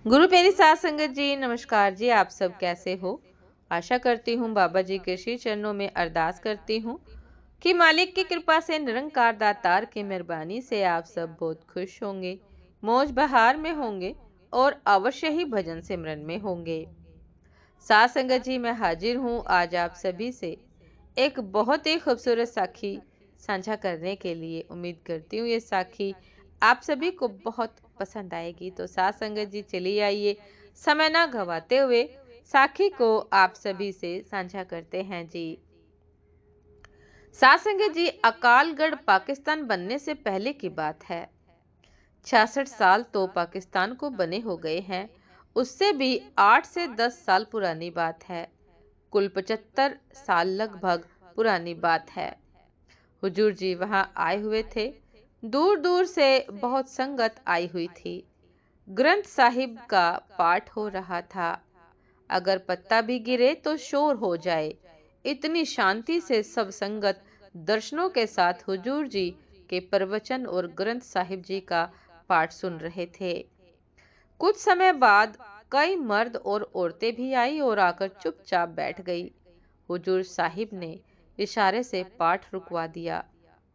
गुरु प्यारी साध संगत जी, नमस्कार जी। आप सब कैसे हो? आशा करती हूँ बाबा जी के श्री चरणों में अरदास करती हूँ कि मालिक की कृपा से, निरंकार दातार की मेहरबानी से आप सब बहुत खुश होंगे, मौज बहार में होंगे और अवश्य ही भजन सिमरन में होंगे। साध संगत जी, मैं हाजिर हूँ आज आप सभी से एक बहुत ही खूबसूरत साखी साझा करने के लिए। उम्मीद करती हूँ ये साखी आप सभी को बहुत पसंद आएगी। तो साथ संगत जी, चलिए आइए समय ना गवाते हुए साखी को आप सभी से साझा करते हैं जी। साथ संगत जी, अकालगढ़ पाकिस्तान बनने से पहले की बात है। 66 साल तो पाकिस्तान को बने हो गए हैं, उससे भी 8 से 10 साल पुरानी बात है। कुल 75 साल लगभग पुरानी बात है। हुजूर जी वहां आए हुए थे। दूर दूर से बहुत संगत आई हुई थी। ग्रंथ साहिब का पाठ हो रहा था। अगर पत्ता भी गिरे तो शोर हो जाए, इतनी शांति से सब संगत दर्शनों के साथ हुजूर जी के प्रवचन और ग्रंथ साहिब जी का पाठ सुन रहे थे। कुछ समय बाद कई मर्द और औरतें भी आई और आकर चुपचाप बैठ गई। हुजूर साहिब ने इशारे से पाठ रुकवा दिया।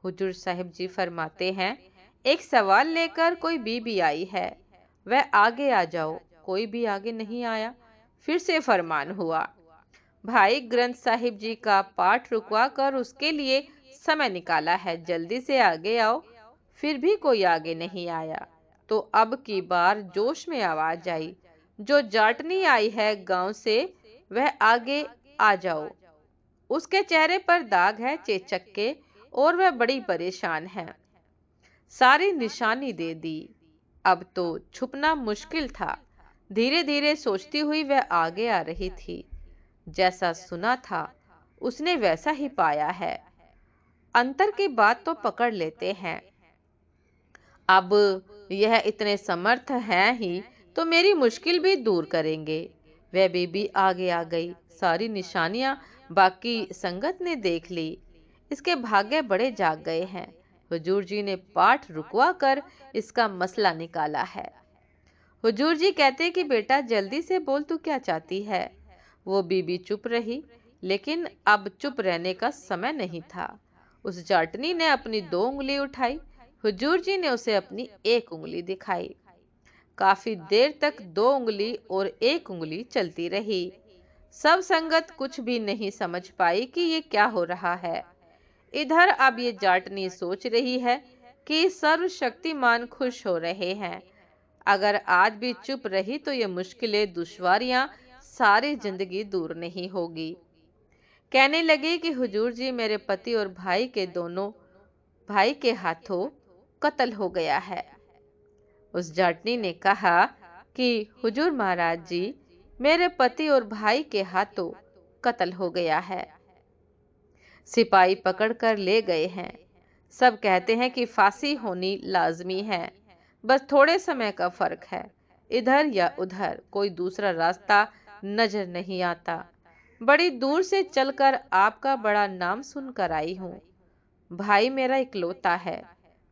हुजूर साहिब जी फरमाते हैं, एक सवाल लेकर कोई बीबी आई है, वह आगे आ जाओ। कोई भी आगे नहीं आया। फिर से फरमान हुआ, भाई ग्रंथ साहिब जी का पाठ रुकवा कर उसके लिए समय निकाला है, जल्दी से आगे आओ। फिर भी कोई आगे नहीं आया। तो अब की बार जोश में आवाज आई, जो जाटनी आई है गांव से, वह आगे आ जाओ। उसके चेहरे पर दाग है चेचक के और वह बड़ी परेशान है। सारी निशानी दे दी। अब तो छुपना मुश्किल था। धीरे धीरे सोचती हुई वह आगे आ रही थी। जैसा सुना था उसने वैसा ही पाया है। अंतर की बात तो पकड़ लेते हैं। अब यह इतने समर्थ हैं ही तो मेरी मुश्किल भी दूर करेंगे। वह बीबी आगे आ गई। सारी निशानियां बाकी संगत ने देख ली। इसके भाग्य बड़े जाग गए हैं। हुजूर जी ने पाठ रुकवा कर इसका मसला निकाला है। हुजूर जी कहते कि बेटा जल्दी से बोल, तू क्या चाहती है। वो बीबी चुप रही, लेकिन अब चुप रहने का समय नहीं था। उस जाटनी ने अपनी 2 उंगली उठाई। हुजूर जी ने उसे अपनी 1 उंगली दिखाई। काफी देर तक 2 उंगली और 1 उंगली चलती रही। सब संगत कुछ भी नहीं समझ पाई कि ये क्या हो रहा है। इधर अब ये जाटनी सोच रही है कि सर्वशक्तिमान खुश हो रहे हैं। अगर आज भी चुप रही तो ये मुश्किलें, दुश्वारियां सारी जिंदगी दूर नहीं होगी। कहने लगी कि हुजूर जी, मेरे पति और भाई के दोनों भाई के हाथों कत्ल हो गया है। उस जाटनी ने कहा कि हुजूर महाराज जी, मेरे पति और भाई के हाथों कत्ल हो गया है। सिपाही पकड़कर ले गए हैं। सब कहते हैं कि फांसी होनी लाजमी है, बस थोड़े समय का फर्क है। इधर या उधर कोई दूसरा रास्ता नजर नहीं आता। बड़ी दूर से चलकर आपका बड़ा नाम सुनकर आई हूँ। भाई मेरा इकलौता है।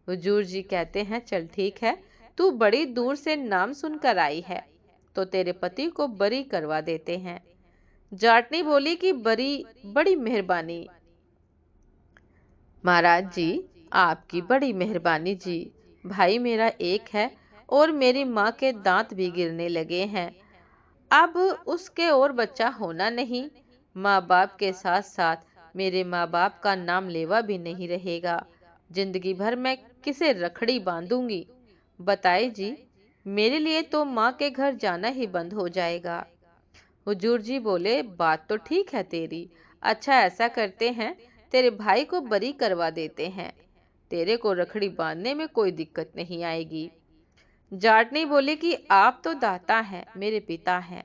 हुजूर जी कहते हैं, चल ठीक है, तू बड़ी दूर से नाम सुनकर आई है तो तेरे पति को बरी करवा देते हैं। जाटनी बोली कि बरी, बड़ी मेहरबानी महाराज जी, आपकी बड़ी मेहरबानी जी। भाई मेरा एक है और मेरी माँ के दांत भी गिरने लगे हैं। अब उसके और बच्चा होना नहीं। माँ बाप के साथ साथ मेरे माँ बाप का नाम लेवा भी नहीं रहेगा। जिंदगी भर मैं किसे रखड़ी बांधूंगी? बताए जी, मेरे लिए तो माँ के घर जाना ही बंद हो जाएगा। हुजूर जी बोले, बात तो ठीक है तेरी। अच्छा ऐसा करते हैं, तेरे भाई को बरी करवा देते हैं। तेरे को रखड़ी बांधने में कोई दिक्कत नहीं आएगी। जाटनी बोले कि आप तो दाता हैं, मेरे पिता हैं।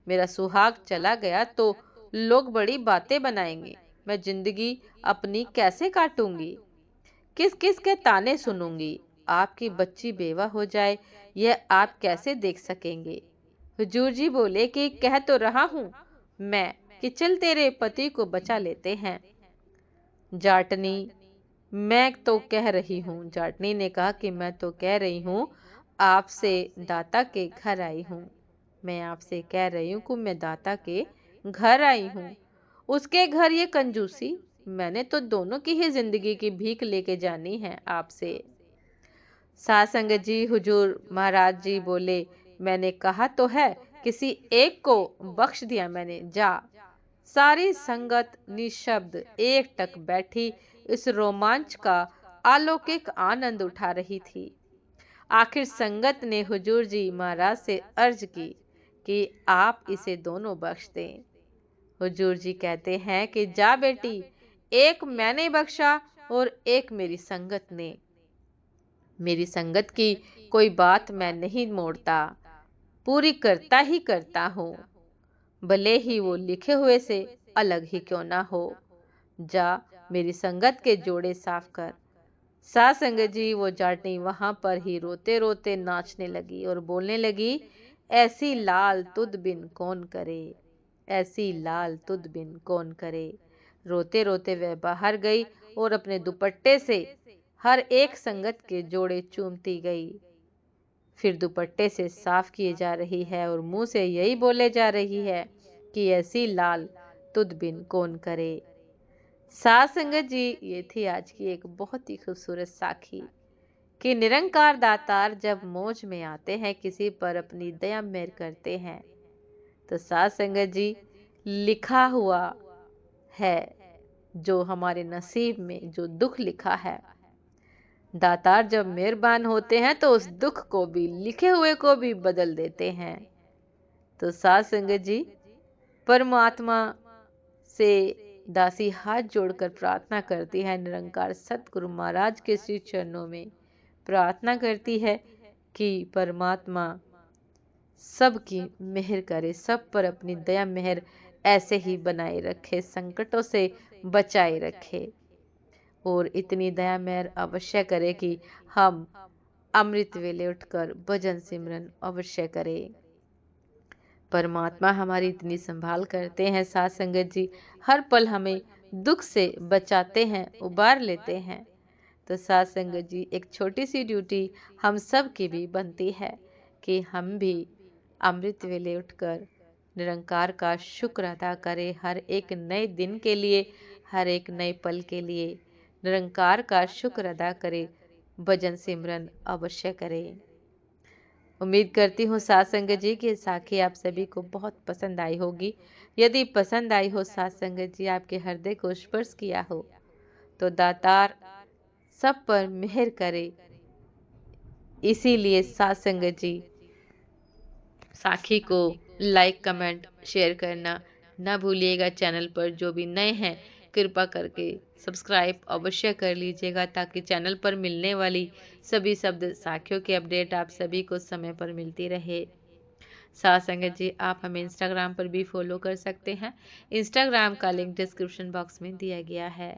मेरा सुहाग चला गया तो लोग बड़ी बातें बनाएंगे। मैं जिंदगी अपनी कैसे काटूंगी? किस किस के ताने सुनूंगी? आपकी बच्ची बेवा हो जाए, यह आप कैसे देख सकेंगे? हुजूर जी बोले कि कह तो रहा हूं मैं कि चल तेरे पति को बचा लेते हैं। जाटनी, मैं तो कह रही हूँ। जाटनी ने कहा कि मैं तो कह रही हूँ, आपसे दाता के घर आई हूँ। मैं आपसे कह रही हूँ कि मैं दाता के घर आई हूँ। उसके घर ये कंजूसी, मैंने तो दोनों की ही जिंदगी की भीख लेके जानी है आपसे। सासंग जी, हुजूर महाराज जी बोले, मैंने कहा तो है, किसी एक को बख्श दिया मैंने, जा। सारी संगत निशब्द एकटक बैठी इस रोमांच का अलौकिक आनंद उठा रही थी। आखिर संगत ने हुजूर जी महाराज से अर्ज की कि आप इसे दोनों बख्श दें। हुजूर जी कहते हैं कि जा बेटी, एक मैंने बख्शा और एक मेरी संगत ने। मेरी संगत की कोई बात मैं नहीं मोड़ता, पूरी करता ही करता हूँ, भले ही वो लिखे हुए से अलग ही क्यों ना हो। जा मेरी संगत के जोड़े साफ कर। सासंग जी, वो जाटनी वहां पर ही रोते रोते नाचने लगी और बोलने लगी, ऐसी लाल तुद बिन कौन करे, ऐसी लाल तुद बिन कौन करे। रोते रोते वह बाहर गई और अपने दुपट्टे से हर एक संगत के जोड़े चूमती गई। फिर दुपट्टे से साफ किए जा रही है और मुंह से यही बोले जा रही है कि ऐसी लाल तुद बिन कौन करे। साथ संगत जी, ये थी आज की एक बहुत ही खूबसूरत साखी कि निरंकार दातार जब मौज में आते हैं, किसी पर अपनी दया मेहर करते हैं, तो साथ संगत जी लिखा हुआ है, जो हमारे नसीब में जो दुख लिखा है, दातार जब मेहरबान होते हैं तो उस दुख को भी, लिखे हुए को भी बदल देते हैं। तो साथ संगत जी, परमात्मा से दासी हाथ जोड़कर प्रार्थना करती है, निरंकार सतगुरु महाराज के श्री चरणों में प्रार्थना करती है कि परमात्मा सबकी मेहर करे, सब पर अपनी दया मेहर ऐसे ही बनाए रखे, संकटों से बचाए रखे और इतनी दया मेहर अवश्य करे कि हम अमृत वेले उठकर भजन सिमरन अवश्य करें। परमात्मा हमारी इतनी संभाल करते हैं साथ संगत जी, हर पल हमें दुख से बचाते हैं, उबार लेते हैं। तो साथ संगत जी, एक छोटी सी ड्यूटी हम सब की भी बनती है कि हम भी अमृत वेले उठकर निरंकार का शुक्र अदा करें, हर एक नए दिन के लिए, हर एक नए पल के लिए निरंकार का शुक्र अदा करें, भजन सिमरन अवश्य करें। उम्मीद करती हूँ साथ संगत जी की साखी आप सभी को बहुत पसंद आई होगी। यदि पसंद आई हो साथ संगत जी, आपके हृदय को स्पर्श किया हो, तो दातार सब पर मेहर करे। इसीलिए साथ संगत जी, साखी को लाइक कमेंट शेयर करना ना भूलिएगा। चैनल पर जो भी नए हैं, कृपा करके सब्सक्राइब अवश्य कर लीजिएगा, ताकि चैनल पर मिलने वाली सभी शब्द साखियों की अपडेट आप सभी को समय पर मिलती रहे। साथ संगत जी, आप हमें इंस्टाग्राम पर भी फॉलो कर सकते हैं। इंस्टाग्राम का लिंक डिस्क्रिप्शन बॉक्स में दिया गया है।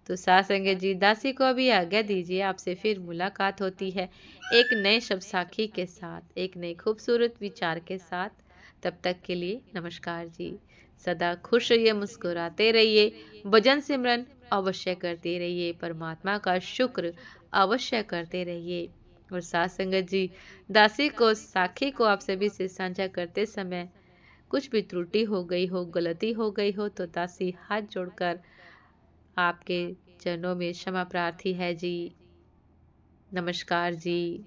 तो साथ संगत जी, दासी को अभी आज्ञा दीजिए, आपसे फिर मुलाकात होती है एक नए शब्द साखी के साथ, एक नए खूबसूरत विचार के साथ। तब तक के लिए नमस्कार जी। सदा खुश रहिए, मुस्कुराते रहिए, भजन सिमरन अवश्य करते रहिए, परमात्मा का शुक्र अवश्य करते रहिए। और साथ संगत जी, दासी को साखी को आप सभी से साझा करते समय कुछ भी त्रुटि हो गई हो, गलती हो गई हो, तो दासी हाथ जोड़कर आपके चरणों में क्षमा प्रार्थी है जी। नमस्कार जी।